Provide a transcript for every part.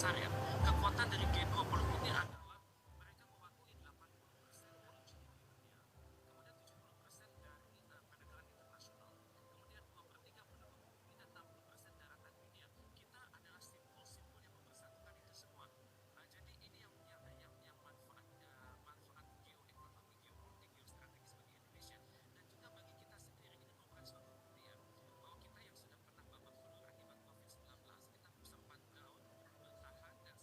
besar ya. Kekuatan dari G20 ini adalah mereka mewakili 80% dari GDP dunia, kemudian 70% dari perdagangan internasional, kemudian 2/3 penduduk bumi dan 60% daratan dunia. Kita adalah simbol-simbol yang mempersatukan itu semua. Jadi ini yang manfaat geoekonomi, geopolitik, geostrategis bagi Indonesia dan juga bagi kita sendiri. Ini merupakan suatu bukti ya bahwa kita yang sudah pernah babak belur akibat COVID-19, kita berusaha 4 tahun bertahan dan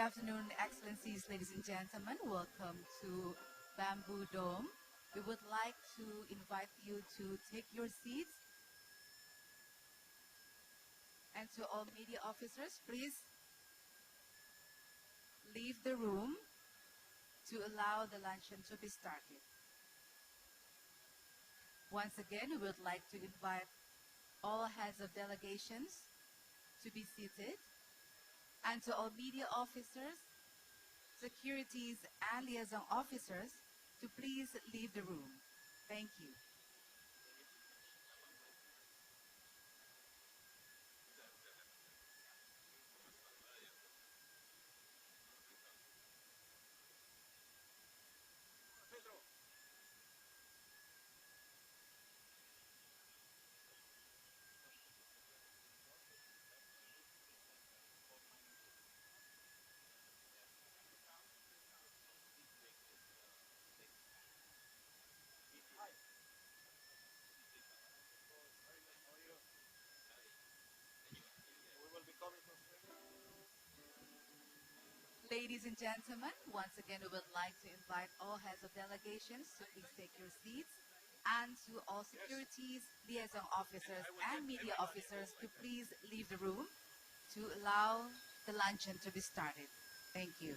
afternoon, Excellencies, ladies and gentlemen. Welcome to Bamboo Dome. We would like to invite you to take your seats. And to all media officers, please leave the room to allow the luncheon to be started. Once again, we would like to invite all heads of delegations to be seated, and to all media officers, securities, and liaison officers to please leave the room. Thank you. Ladies and gentlemen, once again, we would like to invite all heads of delegations to please take your seats, and to all securities, liaison officers, and media officers to please leave the room to allow the luncheon to be started. Thank you.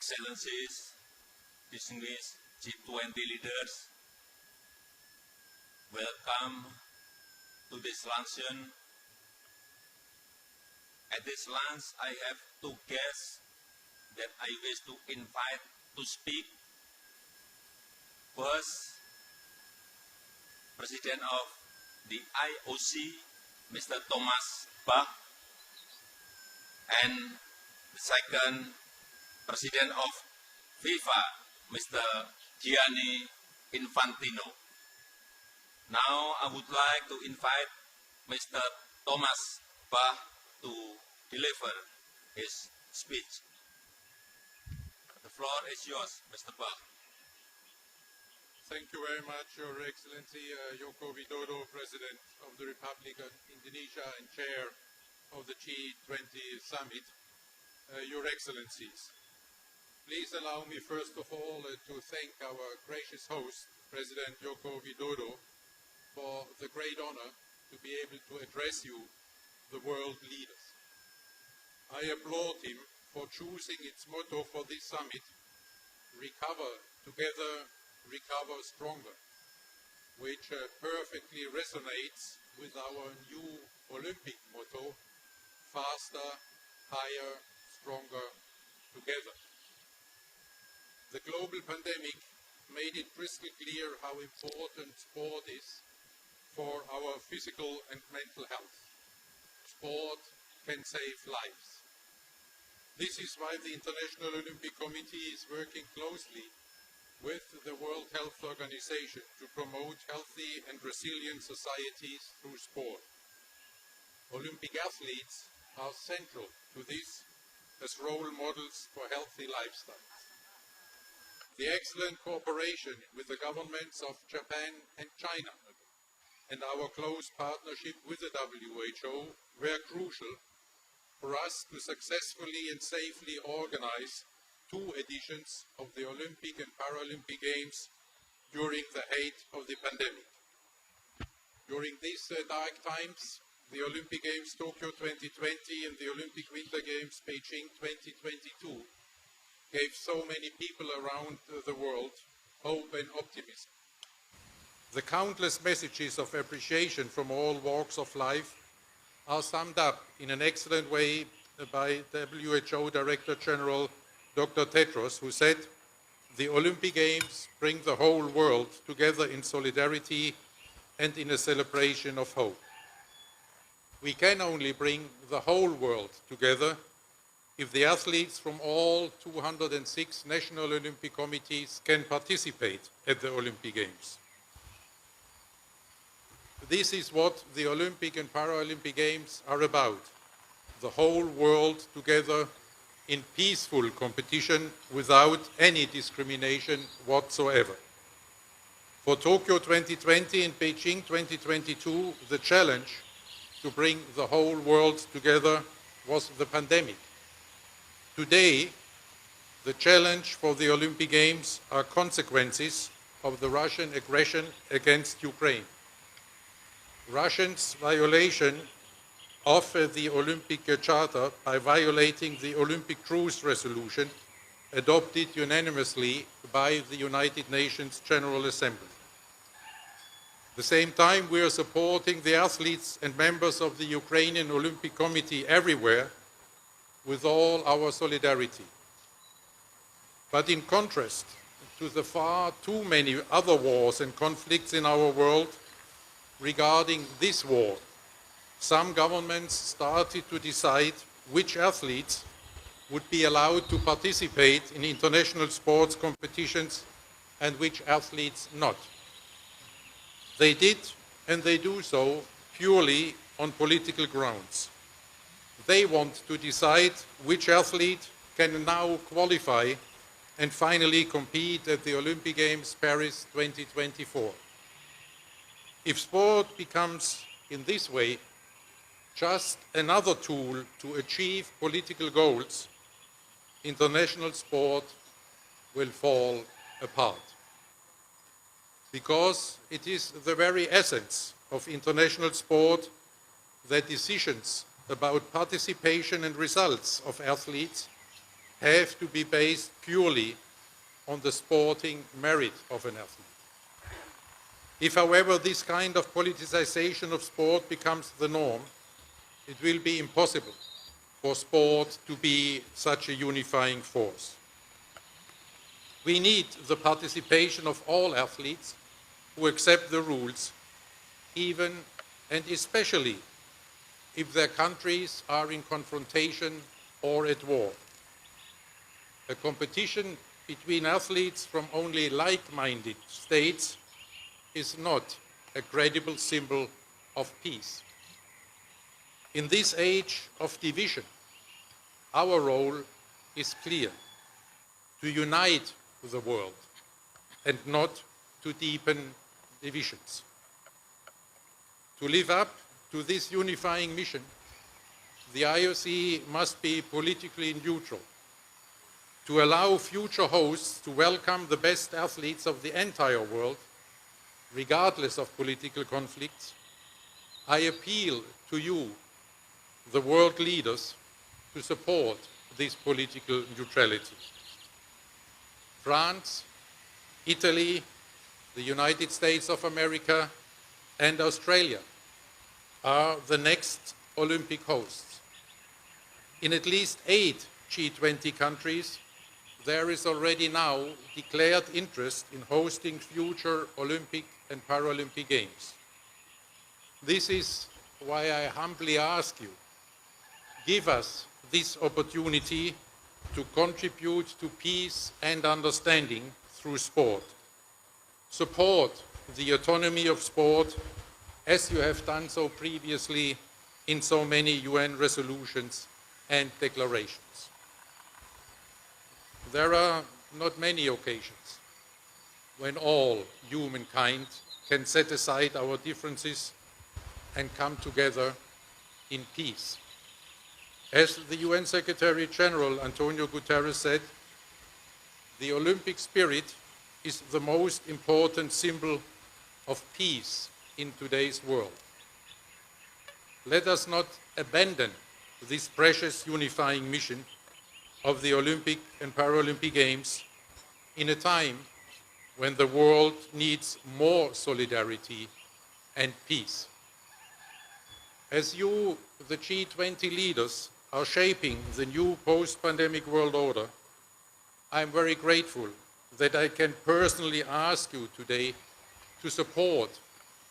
Excellencies, distinguished G20 leaders, welcome to this luncheon. At this lunch, I have two guests that I wish to invite to speak. First, President of the IOC, Mr. Thomas Bach, and the second, President of FIFA, Mr. Gianni Infantino. Now I would like to invite Mr. Thomas Bach to deliver his speech. The floor is yours, Mr. Bach. Thank you very much, Your Excellency Joko Widodo, President of the Republic of Indonesia and Chair of the G20 Summit. Your Excellencies, please allow me first of all to thank our gracious host, President Joko Widodo, for the great honor to be able to address you, the world leaders. I applaud him for choosing its motto for this summit, Recover Together, Recover Stronger, which perfectly resonates with our new Olympic motto, Faster, Higher, Stronger, Together. The global pandemic made it crystal clear how important sport is for our physical and mental health. Sport can save lives. This is why the International Olympic Committee is working closely with the World Health Organization to promote healthy and resilient societies through sport. Olympic athletes are central to this as role models for healthy lifestyles. The excellent cooperation with the governments of Japan and China and our close partnership with the WHO were crucial for us to successfully and safely organize 2 editions of the Olympic and Paralympic Games during the height of the pandemic. During these dark times, the Olympic Games Tokyo 2020 and the Olympic Winter Games Beijing 2022 gave so many people around the world hope and optimism. The countless messages of appreciation from all walks of life are summed up in an excellent way by WHO Director General Dr. Tedros, who said, "The Olympic Games bring the whole world together in solidarity and in a celebration of hope." We can only bring the whole world together if the athletes from all 206 national Olympic committees can participate at the Olympic Games. This is what the Olympic and Paralympic Games are about. The whole world together in peaceful competition without any discrimination whatsoever. For Tokyo 2020 and Beijing 2022, the challenge to bring the whole world together was the pandemic. Today, the challenge for the Olympic Games are consequences of the Russian aggression against Ukraine. Russia's violation of the Olympic Charter by violating the Olympic Truce Resolution adopted unanimously by the United Nations General Assembly. At the same time, we are supporting the athletes and members of the Ukrainian Olympic Committee everywhere with all our solidarity. But in contrast to the far too many other wars and conflicts in our world, regarding this war, some governments started to decide which athletes would be allowed to participate in international sports competitions and which athletes not. They did, and they do so, purely on political grounds. They want to decide which athlete can now qualify and finally compete at the Olympic Games Paris 2024. If sport becomes, in this way, just another tool to achieve political goals, international sport will fall apart. Because it is the very essence of international sport that decisions about participation and results of athletes have to be based purely on the sporting merit of an athlete. If, however, this kind of politicization of sport becomes the norm, it will be impossible for sport to be such a unifying force. We need the participation of all athletes who accept the rules, even and especially if their countries are in confrontation or at war. A competition between athletes from only like-minded states is not a credible symbol of peace. In this age of division, our role is clear: to unite the world and not to deepen divisions. To live up to this unifying mission, the IOC must be politically neutral. To allow future hosts to welcome the best athletes of the entire world, regardless of political conflicts, I appeal to you, the world leaders, to support this political neutrality. France, Italy, the United States of America, and Australia are the next Olympic hosts. In at least 8 G20 countries, there is already now declared interest in hosting future Olympic and Paralympic Games. This is why I humbly ask you, give us this opportunity to contribute to peace and understanding through sport. Support the autonomy of sport as you have done so previously in so many UN resolutions and declarations. There are not many occasions when all humankind can set aside our differences and come together in peace. As the UN Secretary General Antonio Guterres said, the Olympic spirit is the most important symbol of peace in today's world. Let us not abandon this precious unifying mission of the Olympic and Paralympic Games in a time when the world needs more solidarity and peace. As you, the G20 leaders, are shaping the new post-pandemic world order, I am very grateful that I can personally ask you today to support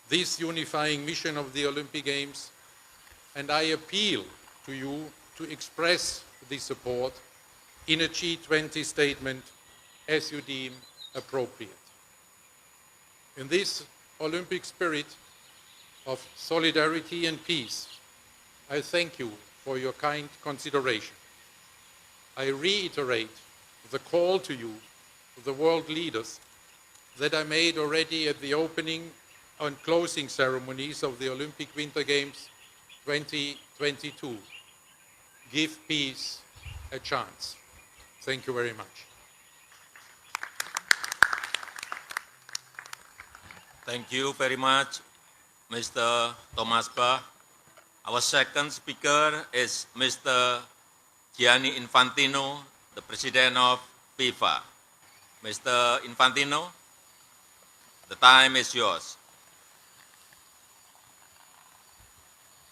this unifying mission of the Olympic Games, and I appeal to you to express the support in a G20 statement as you deem appropriate. In this Olympic spirit of solidarity and peace, I thank you for your kind consideration. I reiterate the call to you, the world leaders, that I made already at the opening and closing ceremonies of the Olympic Winter Games 2022. Give peace a chance. Thank you very much. Thank you very much, Mr. Thomas Bach. Our second speaker is Mr. Gianni Infantino, the President of FIFA. Mr. Infantino, the time is yours.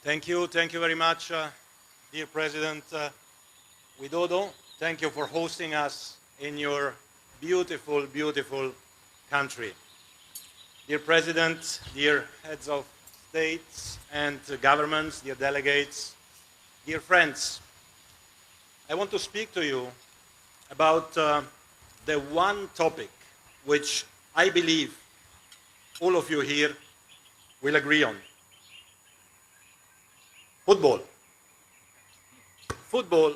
Thank you very much, dear President Widodo. Thank you for hosting us in your beautiful, beautiful country. Dear President, dear heads of states and governments, dear delegates, dear friends, I want to speak to you about the one topic which I believe all of you here will agree on. Football. Football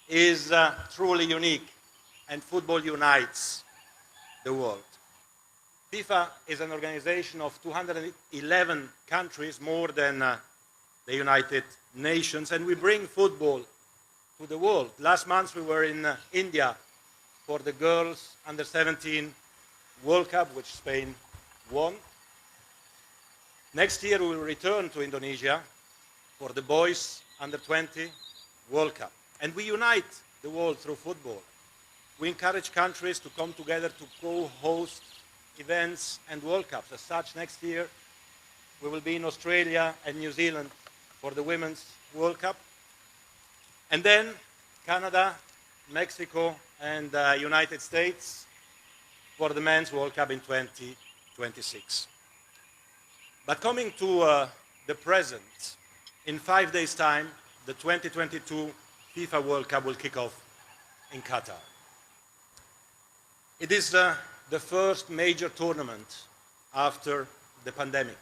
is truly unique, and football unites the world. FIFA is an organization of 211 countries, more than the United Nations, and we bring football to the world. Last month we were in India for the girls under-17 World Cup, which Spain won. Next year we will return to Indonesia for the boys under-20 World Cup. And we unite the world through football. We encourage countries to come together to co-host events and World Cups. As such, next year we will be in Australia and New Zealand for the Women's World Cup. And then Canada, Mexico, and United States for the Men's World Cup in 2026. But coming to the present, in 5 days' time, the 2022 FIFA World Cup will kick off in Qatar. It is the first major tournament after the pandemic.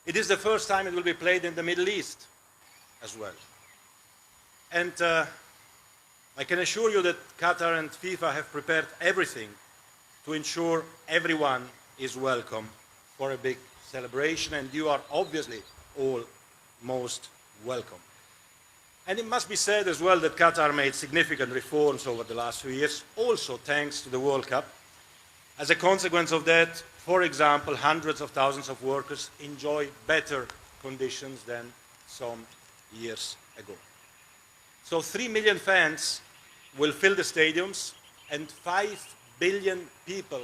It is the first time it will be played in the Middle East as well. And I can assure you that Qatar and FIFA have prepared everything to ensure everyone is welcome for a big celebration, and you are obviously all most welcome. And it must be said as well that Qatar made significant reforms over the last few years, also thanks to the World Cup. As a consequence of that, for example, hundreds of thousands of workers enjoy better conditions than some years ago. So 3 million fans will fill the stadiums, and 5 billion people,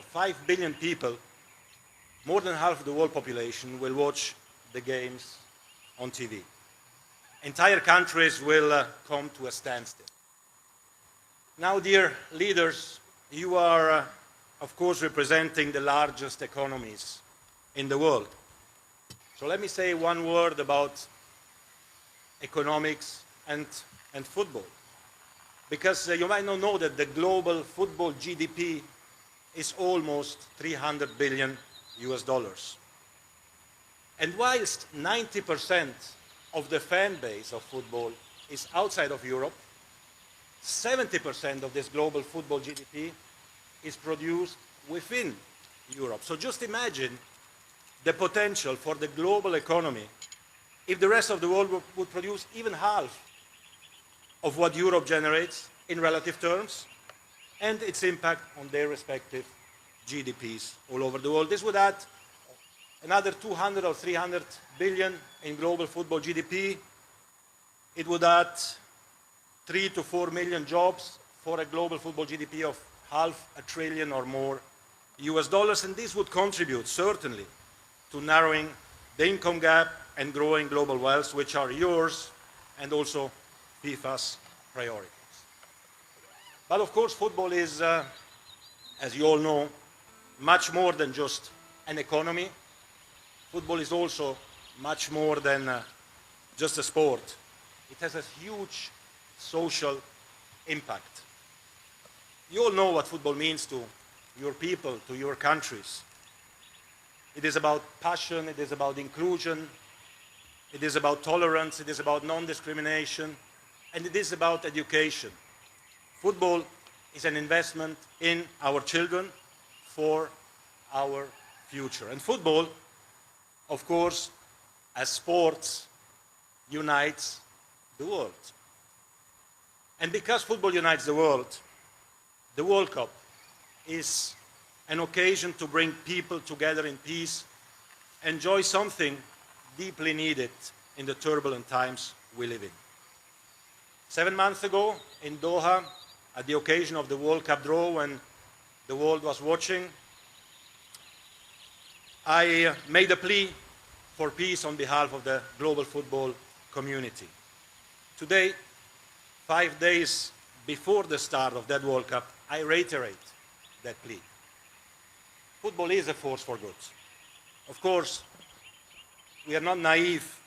more than half of the world population, will watch the games on TV. Entire countries will come to a standstill. Now, dear leaders, you are, of course, representing the largest economies in the world. So let me say one word about economics and football. Because you might not know that the global football GDP is almost $300 billion. And whilst 90% of the fan base of football is outside of Europe, 70% of this global football GDP is produced within Europe. So just imagine the potential for the global economy if the rest of the world would produce even half of what Europe generates in relative terms, and its impact on their respective GDPs all over the world. This would add another 200 or 300 billion in global football GDP. It would add 3 to 4 million jobs for a global football GDP of $500 billion or more US, and this would contribute certainly to narrowing the income gap and growing global wealth, which are yours and also FIFA's priorities. But of course, football is, as you all know, much more than just an economy. Football is also much more than just a sport. It has a huge social impact. You all know what football means to your people, to your countries. It is about passion, it is about inclusion, it is about tolerance, it is about non-discrimination, and it is about education. Football is an investment in our children for our future. And football, of course, as sports, unites the world. And because football unites the World Cup is an occasion to bring people together in peace, enjoy something deeply needed in the turbulent times we live in. 7 months ago in Doha, at the occasion of the World Cup draw, when the world was watching, I made a plea for peace on behalf of the global football community. Today, 5 days before the start of that World Cup, I reiterate that plea. Football is a force for good. Of course, we are not naive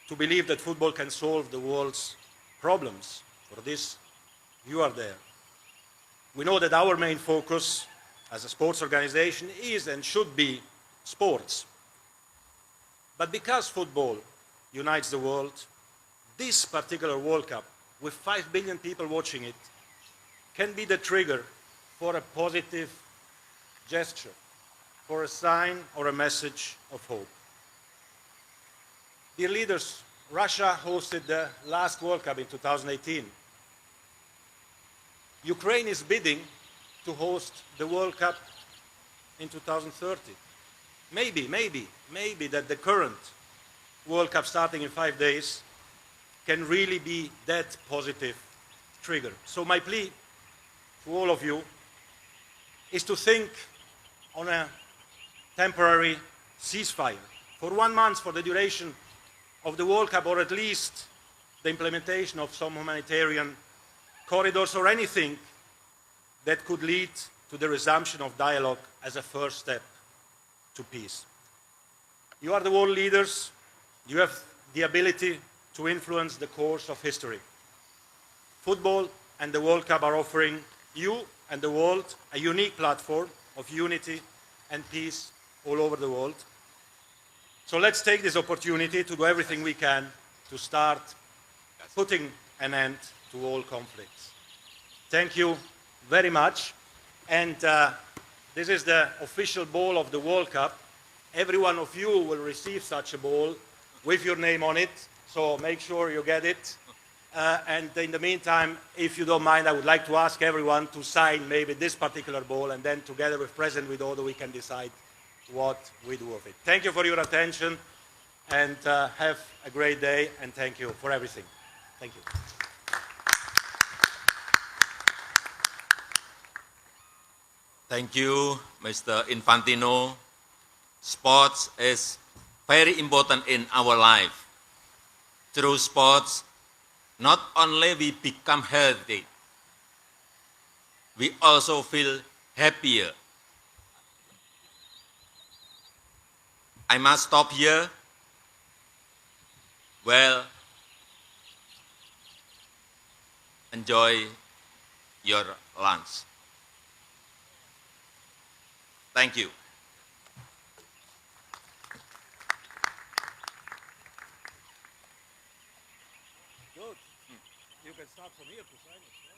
to believe that football can solve the world's problems. For this, you are there. We know that our main focus as a sports organization is and should be sports. But because football unites the world, this particular World Cup, with 5 billion people watching it, can be the trigger for a positive gesture, for a sign or a message of hope. Dear leaders, Russia hosted the last World Cup in 2018. Ukraine is bidding to host the World Cup in 2030. Maybe that the current World Cup starting in 5 days can really be that positive trigger. So my plea to all of you is to think on a temporary ceasefire for 1 month for the duration of the World Cup, or at least the implementation of some humanitarian corridors or anything that could lead to the resumption of dialogue as a first step to peace. You are the world leaders. You have the ability to influence the course of history. Football and the World Cup are offering you and the world a unique platform of unity and peace all over the world. So let's take this opportunity to do everything we can to start putting an end to all conflicts. Thank you very much. And this is the official ball of the World Cup. Every one of you will receive such a ball with your name on it, so make sure you get it. And in the meantime, if you don't mind, I would like to ask everyone to sign maybe this particular ball, and then together with President Widodo we can decide what we do with it. Thank you for your attention, and have a great day, and thank you for everything. Thank you. Thank you, Mr. Infantino. Sports is very important in our life. Through sports, not only we become healthy, we also feel happier. I must stop here. Well, enjoy your lunch. Thank you. Good. You can start from here to sign it.